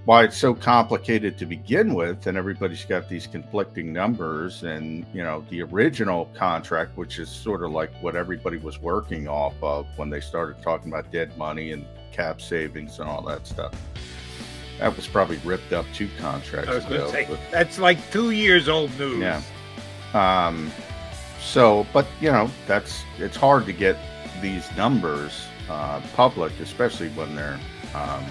why it's so complicated to begin with, and everybody's got these conflicting numbers. And the original contract, which is sort of like what everybody was working off of when they started talking about dead money and cap savings and all that stuff, that was probably ripped up 2 contracts I was going to ago. say But that's like 2 years old news. yeah. um so but it's hard to get these numbers public, especially when they're um,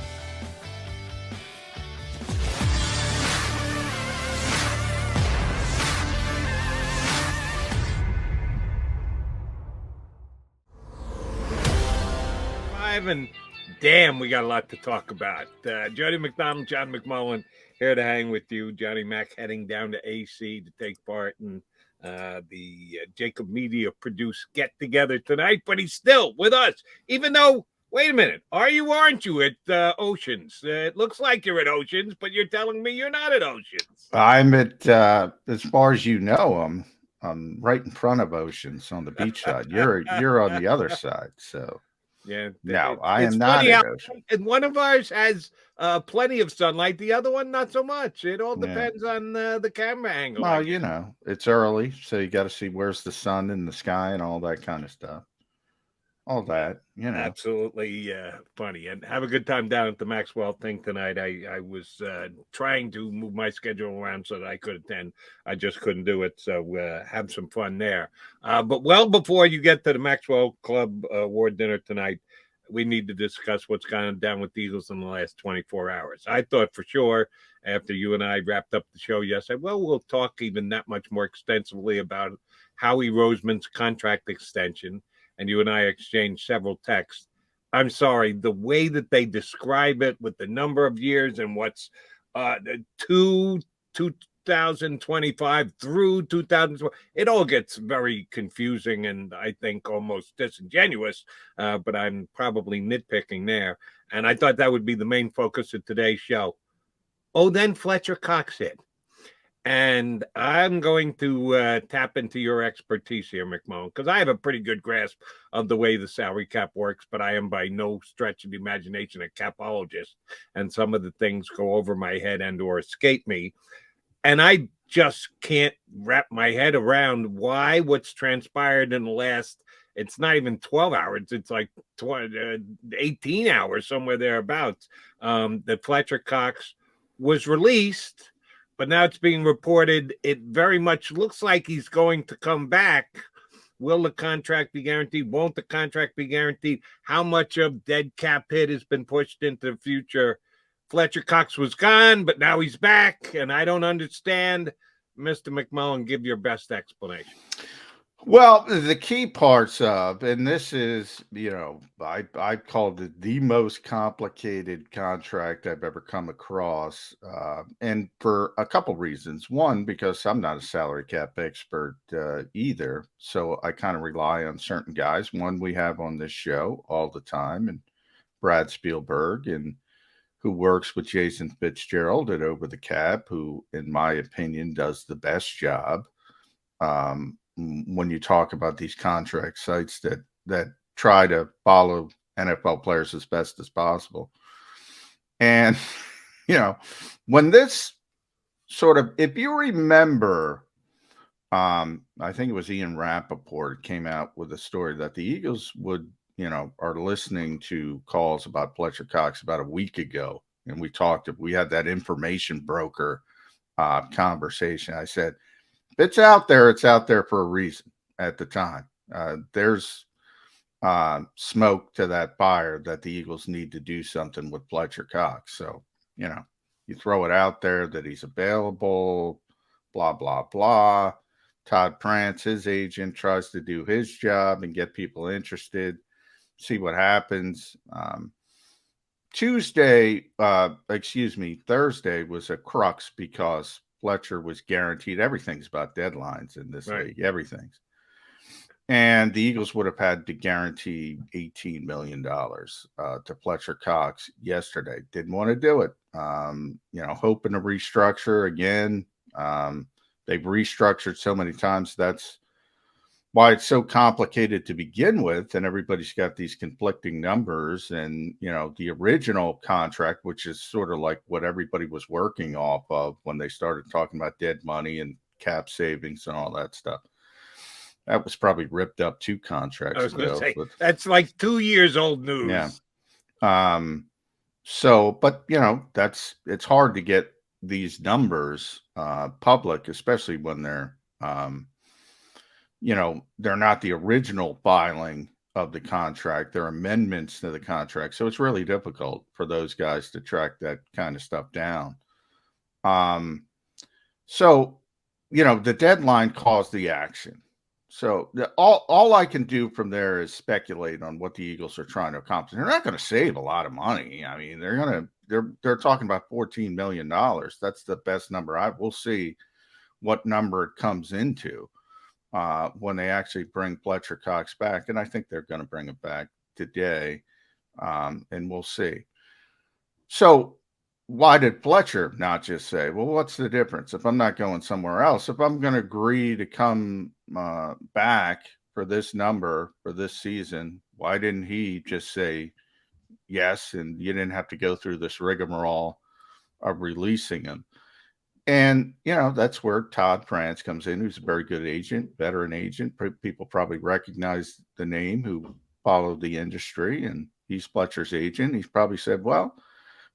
Five and damn, we got a lot to talk about. Jody McDonald, John McMullen here to hang with you. Johnny Mac heading down to AC to take part in the JAKIB Media produced get together tonight, but he's still with us, even though. Wait a minute. Are you, aren't you at Oceans? It looks like you're at Oceans, but you're telling me you're not at Oceans. I'm at as far as I'm right in front of Oceans on the beach side. You're on the other side, so Yeah, no, I it's am not funny at how Ocean. and one of ours has plenty of sunlight, the other one not so much. It all Yeah. depends on the camera angle, I Well, guess. it's early, so you got to see where's the sun in the sky and all that kind of stuff. All Yeah, that. absolutely funny. And have a good time down at the Maxwell thing tonight. I was trying to move my schedule around so that I could attend. I just couldn't do it. So have some fun there. But well before you get to the Maxwell Club award dinner tonight, we need to discuss what's gone down with the Eagles in the last 24 hours. I thought for sure after you and I wrapped up the show yesterday, well, we'll talk even that much more extensively about Howie Roseman's contract extension, and you and I exchanged several texts. I'm sorry, the way that they describe it with the number of years and what's the 2025 through 2012, it all gets very confusing and I think almost disingenuous. But I'm probably nitpicking there. And I thought that would be the main focus of today's show. Oh, then Fletcher Cox hit. And I'm going to tap into your expertise here, McMullen, because I have a pretty good grasp of the way the salary cap works, but I am by no stretch of the imagination a capologist, and some of the things go over my head and or escape me. And I just can't wrap my head around why what's transpired in the last, it's not even 12 hours, it's like 18 hours, somewhere thereabouts, that Fletcher Cox was released, but now it's being reported it very much looks like he's going to come back. Will the contract be guaranteed? Won't the contract be guaranteed? How much of dead cap hit has been pushed into the future? Fletcher Cox was gone, but now he's back, and I don't understand. Mr. McMullen, give your best explanation. Well, the key parts of, and this is, I called it the most complicated contract I've ever come across, and for a couple reasons. One, because I'm not a salary cap expert either, so I kind of rely on certain guys. One we have on this show all the time, and Brad Spielberg, and who works with Jason Fitzgerald at Over the Cap, who, in my opinion, does the best job. When you talk about these contract sites that try to follow NFL players as best as possible. And when this sort of, if you remember, I think it was Ian Rappaport came out with a story that the Eagles would, are listening to calls about Fletcher Cox about a week ago. And we had that information broker conversation. I said, if it's out there for a reason at the time. There's smoke to that fire that the Eagles need to do something with Fletcher Cox. So, you throw it out there that he's available, blah, blah, blah. Todd Prance, his agent, tries to do his job and get people interested, see what happens. Thursday was a crux because Fletcher was guaranteed. Everything's about deadlines in this league. Everything's. And the Eagles would have had to guarantee $18 million to Fletcher Cox yesterday. Didn't want to do it. Hoping to restructure again. They've restructured so many times. That's why it's so complicated to begin with, and everybody's got these conflicting numbers. And the original contract, which is sort of like what everybody was working off of when they started talking about dead money and cap savings and all that stuff, that was probably ripped up 2 I contracts was going to ago. say But that's like 2 years old news. yeah. So, but it's hard to get these numbers public, especially when they're not the original filing of the contract. They're amendments to the contract. So it's really difficult for those guys to track that kind of stuff down. So, the deadline caused the action. So all I can do from there is speculate on what the Eagles are trying to accomplish. They're not going to save a lot of money. I mean, they're talking about $14 million. That's the best number. We'll see what number it comes into when they actually bring Fletcher Cox back, and I think they're going to bring it back today, and we'll see. So why did Fletcher not just say, well, what's the difference? If I'm not going somewhere else, if I'm going to agree to come back for this number for this season, why didn't he just say yes? And you didn't have to go through this rigmarole of releasing him. And, that's where Todd France comes in, who's a very good agent, veteran agent. People probably recognize the name who followed the industry, and he's Fletcher's agent. He's probably said, well,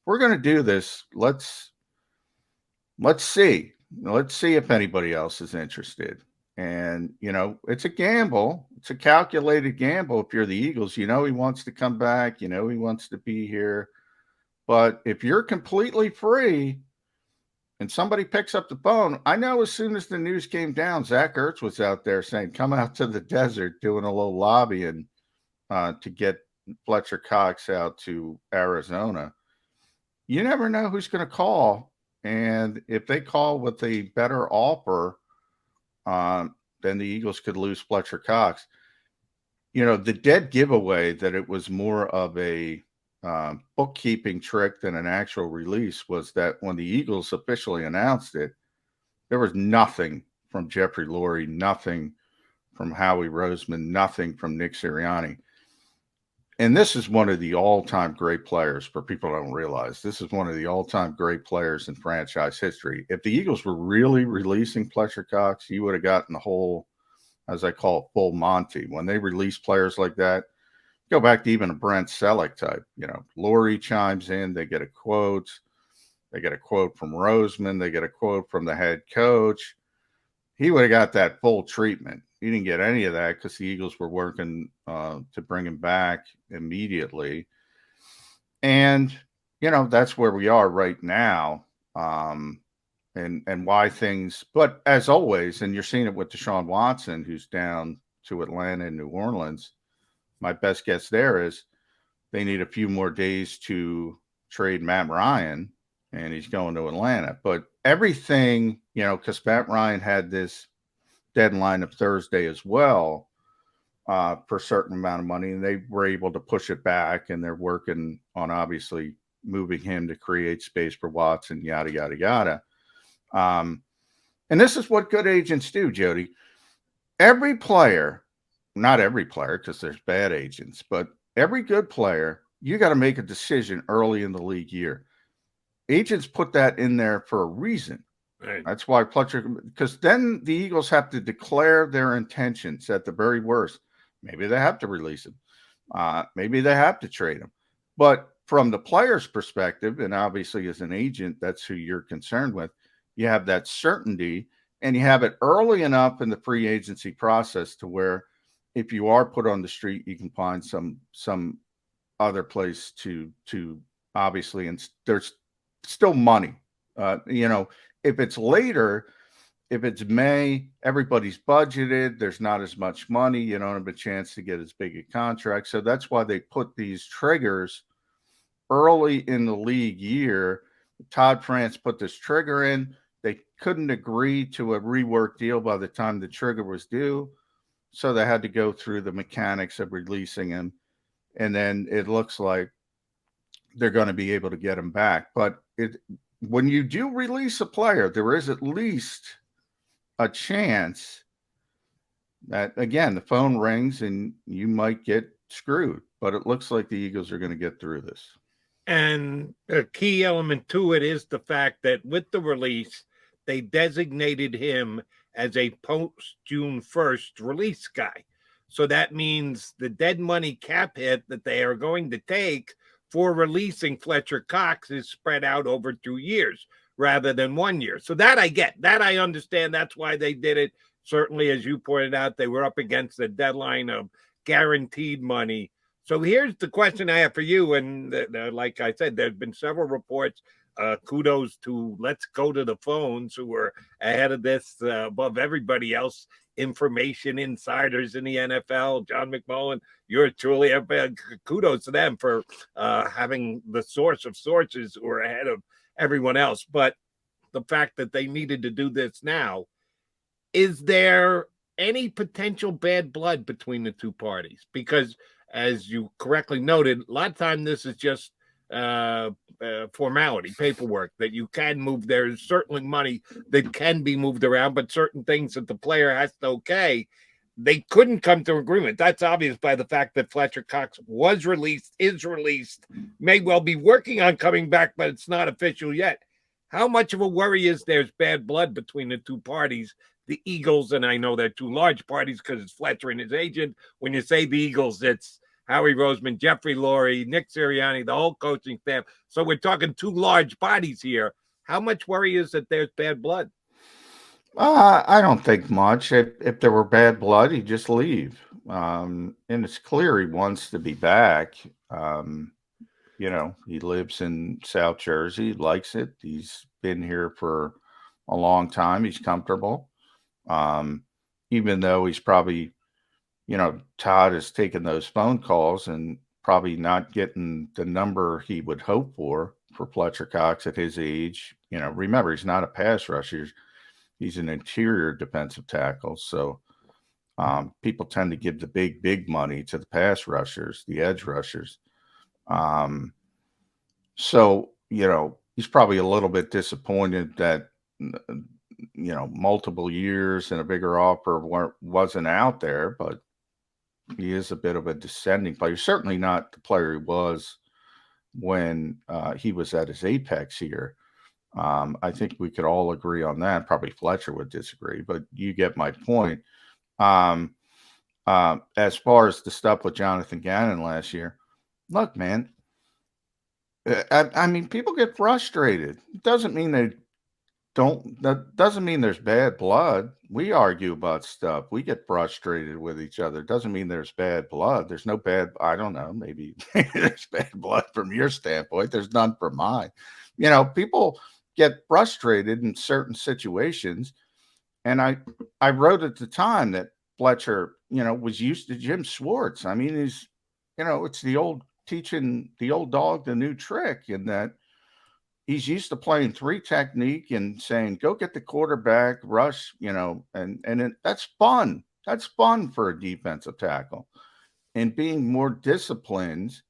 we're going to do this. Let's see. Let's see if anybody else is interested. And, it's a gamble. It's a calculated gamble. If you're the Eagles, he wants to come back. He wants to be here. But if you're completely free and somebody picks up the phone, I know as soon as the news came down, Zach Ertz was out there saying, come out to the desert, doing a little lobbying to get Fletcher Cox out to Arizona. You never know who's going to call. And if they call with a better offer, then the Eagles could lose Fletcher Cox. The dead giveaway that it was more of a bookkeeping trick than an actual release was that when the Eagles officially announced it, there was nothing from Jeffrey Lurie, nothing from Howie Roseman, nothing from Nick Sirianni. And this is one of the all-time great players, for people who don't realize. This is one of the all-time great players in franchise history. If the Eagles were really releasing Fletcher Cox, you would have gotten the whole, as I call it, full Monty. When they release players like that, go back to even a Brent Selleck type. Lurie chimes in, they get a quote. They get a quote from Roseman. They get a quote from the head coach. He would have got that full treatment. He didn't get any of that because the Eagles were working to bring him back immediately. And, that's where we are right now. And why things, but as always, and you're seeing it with Deshaun Watson, who's down to Atlanta and New Orleans. My best guess there is they need a few more days to trade Matt Ryan, and he's going to Atlanta. But everything, because Matt Ryan had this deadline of Thursday as well for a certain amount of money, and they were able to push it back, and they're working on obviously moving him to create space for Watson, yada, yada, yada. And this is what good agents do, Jody. Every player, not every player, because there's bad agents, but every good player, you got to make a decision early in the league year. Agents put that in there for a reason. Right. That's why Fletcher, because then the Eagles have to declare their intentions at the very worst. Maybe they have to release him. Maybe they have to trade him. But from the player's perspective, and obviously as an agent, that's who you're concerned with, you have that certainty, and you have it early enough in the free agency process to where if you are put on the street, you can find some other place to obviously, and there's still money. If it's later, if it's May, everybody's budgeted. There's not as much money. You don't have a chance to get as big a contract. So that's why they put these triggers early in the league year. Todd France put this trigger in. They couldn't agree to a rework deal by the time the trigger was due. So they had to go through the mechanics of releasing him. And then it looks like they're going to be able to get him back. But when you do release a player, there is at least a chance that again, the phone rings and you might get screwed, but it looks like the Eagles are going to get through this. And a key element to it is the fact that with the release, they designated him as a post June 1st release guy. So that means the dead money cap hit that they are going to take for releasing Fletcher Cox is spread out over 2 years rather than 1 year. So that I get, that I understand. That's why they did it. Certainly, as you pointed out, they were up against the deadline of guaranteed money. So here's the question I have for you. And like I said, there's been several reports. Kudos to Let's Go to the Phones, who were ahead of this above everybody else. Information insiders in the NFL, John McMullen, you're truly kudos to them for having the source of sources who are ahead of everyone else. But the fact that they needed to do this now, is there any potential bad blood between the two parties? Because as you correctly noted, a lot of time this is just formality, paperwork that you can move. There's certainly money that can be moved around, but certain things that the player has to okay, they couldn't come to agreement. That's obvious by the fact that Fletcher Cox was released, is released, may well be working on coming back, but it's not official yet. How much of a worry is there's bad blood between the two parties? The Eagles, and I know they're two large parties because it's Fletcher and his agent. When you say the Eagles, it's Howie Roseman, Jeffrey Lurie, Nick Sirianni, the whole coaching staff. So we're talking two large bodies here. How much worry is that there's bad blood? I don't think much. If there were bad blood, he'd just leave. And it's clear he wants to be back. He lives in South Jersey, likes it. He's been here for a long time. He's comfortable. Even though he's probably, Todd has taken those phone calls and probably not getting the number he would hope for Fletcher Cox at his age. Remember, he's not a pass rusher. He's an interior defensive tackle. So people tend to give the big money to the pass rushers, the edge rushers. He's probably a little bit disappointed that, multiple years and a bigger offer wasn't out there, but he is a bit of a descending player. Certainly not the player he was when he was at his apex here. I think we could all agree on that. Probably Fletcher would disagree, but you get my point. As far as the stuff with Jonathan Gannon last year, look, man, I mean, people get frustrated. It doesn't mean that doesn't mean there's bad blood. We argue about stuff. We get frustrated with each other. It doesn't mean there's bad blood. There's no bad, I don't know, maybe there's bad blood from your standpoint. There's none from mine. People get frustrated in certain situations. And I wrote at the time that Fletcher, was used to Jim Schwartz. I mean, it's the old teaching the old dog the new trick, in that he's used to playing three technique and saying, go get the quarterback, rush, that's fun. That's fun for a defensive tackle. And being more disciplined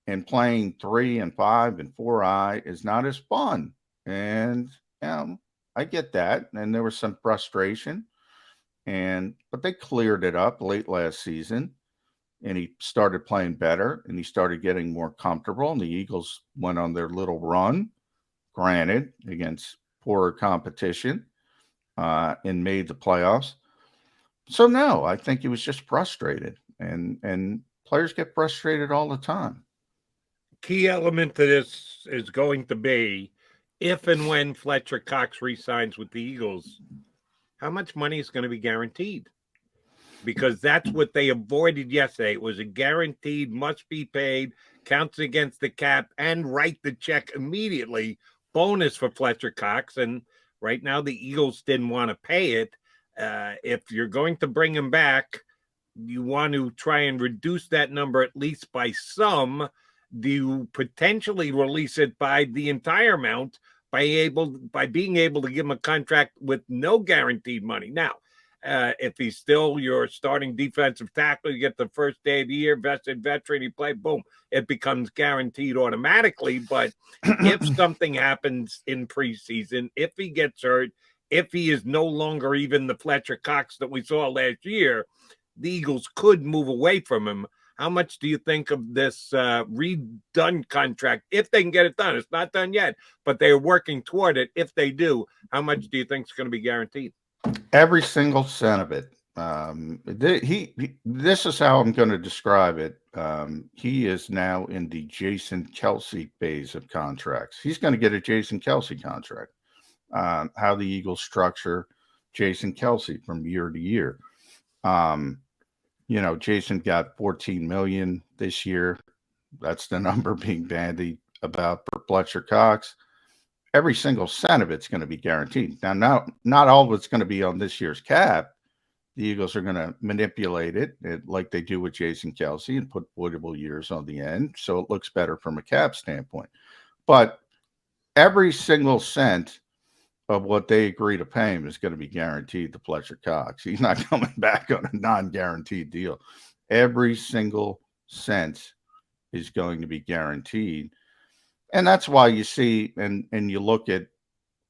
and playing 3 and 5 and 4 is not as fun. And I get that. And there was some frustration. But they cleared it up late last season. And he started playing better, and he started getting more comfortable. And the Eagles went on their little run, granted, against poorer competition, and made the playoffs. So no, I think he was just frustrated, and players get frustrated all the time. Key element to this is going to be, if and when Fletcher Cox re-signs with the Eagles, how much money is going to be guaranteed? Because that's what they avoided yesterday. It was a guaranteed, must be paid, counts against the cap, and write the check immediately bonus for Fletcher Cox. And right now the Eagles didn't want to pay it. If you're going to bring him back, you want to try and reduce that number at least by some. Do you potentially release it by the entire amount by being able to give him a contract with no guaranteed money? Now, if he's still your starting defensive tackle, you get the first day of the year, vested veteran, he play, boom, it becomes guaranteed automatically. But if something happens in preseason, if he gets hurt, if he is no longer even the Fletcher Cox that we saw last year, the Eagles could move away from him. How much do you think of this redone contract, if they can get it done? It's not done yet, but they're working toward it. If they do, how much do you think is going to be guaranteed? Every single cent of it. This is how I'm going to describe it. He is now in the Jason Kelsey phase of contracts. He's going to get a Jason Kelsey contract. How the Eagles structure Jason Kelsey from year to year. Jason got 14 million this year. That's the number being bandied about for Fletcher Cox. Every single cent of it's going to be guaranteed. Now, not all of it's going to be on this year's cap. The Eagles are going to manipulate it like they do with Jason Kelsey and put voidable years on the end, so it looks better from a cap standpoint. But every single cent of what they agree to pay him is going to be guaranteed to Fletcher Cox. He's not coming back on a non-guaranteed deal. Every single cent is going to be guaranteed. And that's why you see, and you look at,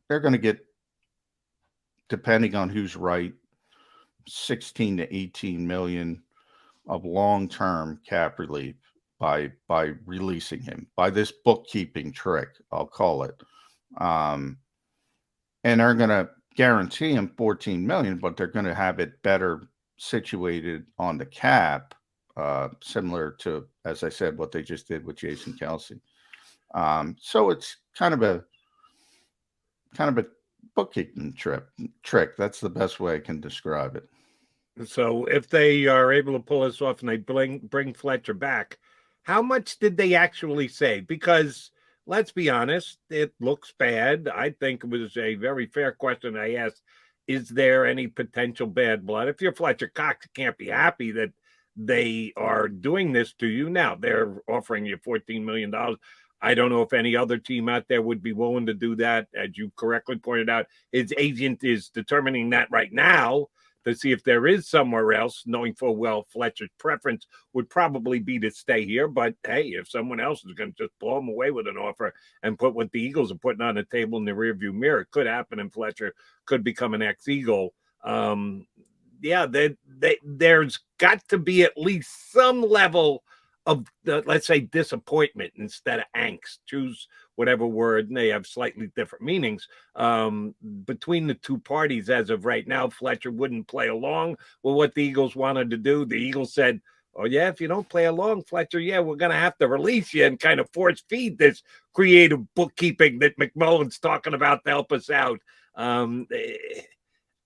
they're going to get, depending on who's right, 16 to 18 million of long-term cap relief by releasing him, by this bookkeeping trick, I'll call it. And they're going to guarantee him 14 million, but they're going to have it better situated on the cap, similar to, as I said, what they just did with Jason Kelsey. So it's kind of a bookkeeping trick. That's the best way I can describe it. So if they are able to pull this off and they bring Fletcher back, how much did they actually save? Because let's be honest, it looks bad. I think it was a very fair question I asked. Is there any potential bad blood? If you're Fletcher Cox, you can't be happy that they are doing this to you. Now, they're offering you $14 million. I don't know if any other team out there would be willing to do that. As you correctly pointed out, his agent is determining that right now to see if there is somewhere else, knowing full well Fletcher's preference would probably be to stay here. But hey, if someone else is going to just blow him away with an offer and put what the Eagles are putting on the table in the rearview mirror, it could happen, and Fletcher could become an ex-Eagle. There's got to be at least some level of, let's say, disappointment instead of angst. Choose whatever word, and they have slightly different meanings. Between the two parties, as of right now, Fletcher wouldn't play along with what the Eagles wanted to do. The Eagles said, oh, yeah, if you don't play along, Fletcher, yeah, we're going to have to release you and kind of force feed this creative bookkeeping that McMullen's talking about to help us out.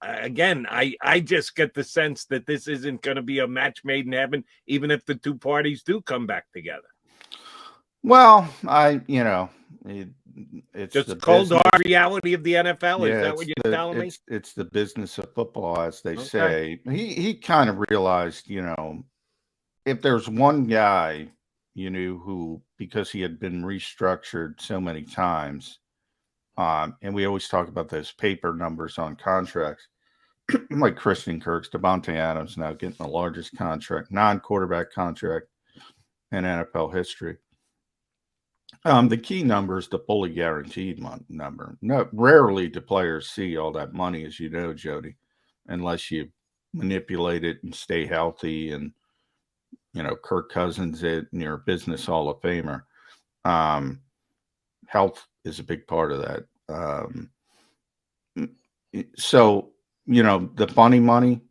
Again, I just get the sense that this isn't going to be a match made in heaven, even if the two parties do come back together. Well, it's just the cold hard reality of the NFL. Yeah, is that what you're telling me? It's the business of football, as they say. He kind of realized, if there's one guy, who, because he had been restructured so many times, and we always talk about those paper numbers on contracts, like Christian Kirk's, Devontae Adams now getting the largest contract, non-quarterback contract in NFL history. The key number is the fully guaranteed number. No, rarely do players see all that money, as you know, Jody, unless you manipulate it and stay healthy and, Kirk Cousins it, and you're a business Hall of Famer. Health is a big part of that. So, the funny money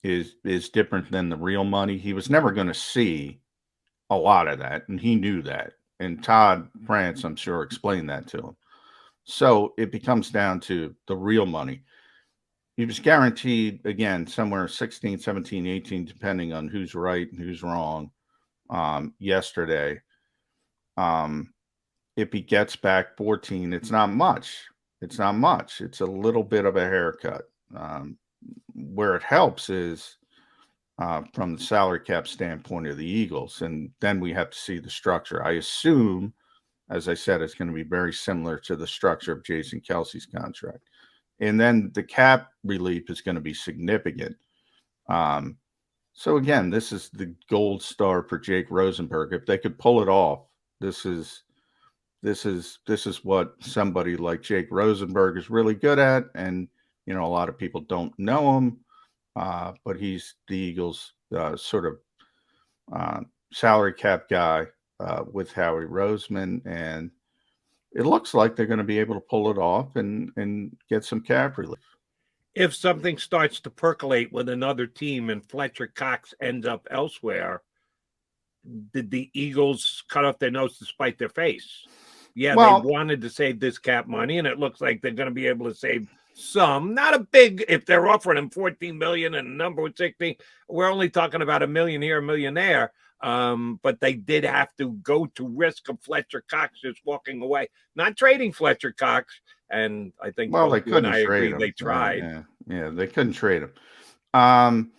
is different than the real money. He was never going to see a lot of that, and he knew that. And Todd France, I'm sure, explained that to him. So it becomes down to the real money. He was guaranteed, again, somewhere 16, 17, 18, depending on who's right and who's wrong, yesterday. If he gets back 14, it's not much. It's not much. It's a little bit of a haircut. Where it helps is from the salary cap standpoint of the Eagles, and then we have to see the structure. I assume, as I said, it's going to be very similar to the structure of Jason Kelsey's contract. And then the cap relief is going to be significant. So again, this is the gold star for Jake Rosenberg. If they could pull it off, this is this is what somebody like Jake Rosenberg is really good at, and a lot of people don't know him, but he's the Eagles' sort of salary cap guy with Howie Roseman, and it looks like they're going to be able to pull it off and get some cap relief. If something starts to percolate with another team and Fletcher Cox ends up elsewhere, did the Eagles cut off their nose to spite their face? Yeah, Well, they wanted to save this cap money, and it looks like they're going to be able to save some. Not a big, if they're offering him 14 million and a number with 16, we're only talking about $1 million here, $1 million there. But they did have to go to risk of Fletcher Cox just walking away, not trading Fletcher Cox. And I think well, they both you and couldn't I trade agree him. they tried. Yeah, they couldn't trade him.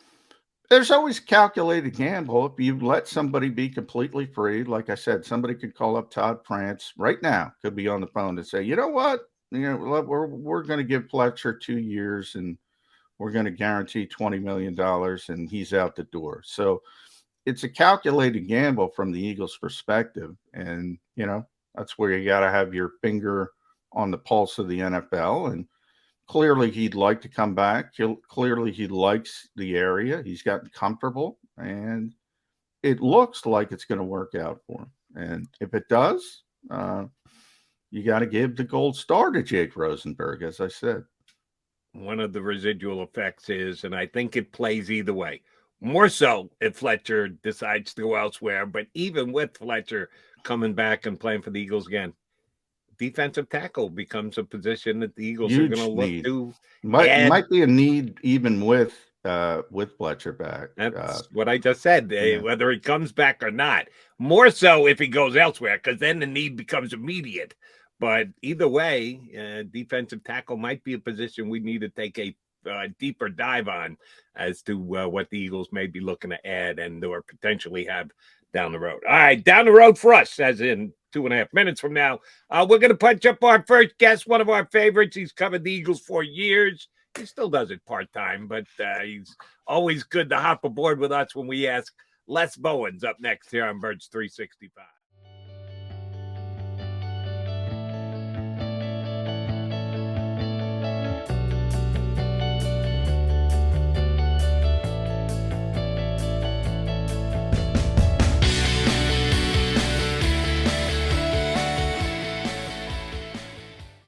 There's always calculated gamble. If you let somebody be completely free, like I said, somebody could call up Todd France right now, could be on the phone and say, you know what, we're going to give Fletcher 2 years and we're going to guarantee $20 million and he's out the door. So it's a calculated gamble from the Eagles' perspective. And, that's where you got to have your finger on the pulse of the NFL. And clearly he'd like to come back. Clearly he likes the area. He's gotten comfortable, and it looks like it's going to work out for him. And if it does, you got to give the gold star to Jake Rosenberg, as I said. One of the residual effects is, and I think it plays either way, more so if Fletcher decides to go elsewhere. But even with Fletcher coming back and playing for the Eagles again, defensive tackle becomes a position that the Eagles are going to look to. Might be a need even with Fletcher back. That's what I just said. Whether he comes back or not, more so if he goes elsewhere, because then the need becomes immediate. But either way, defensive tackle might be a position we need to take a deeper dive on as to what the Eagles may be looking to add and or potentially have down the road. All right, down the road for us, as in 2.5 minutes from now, we're going to punch up our first guest, one of our favorites. He's covered the Eagles for years. He still does it part-time, but he's always good to hop aboard with us when we ask. Les Bowens up next here on Birds 365.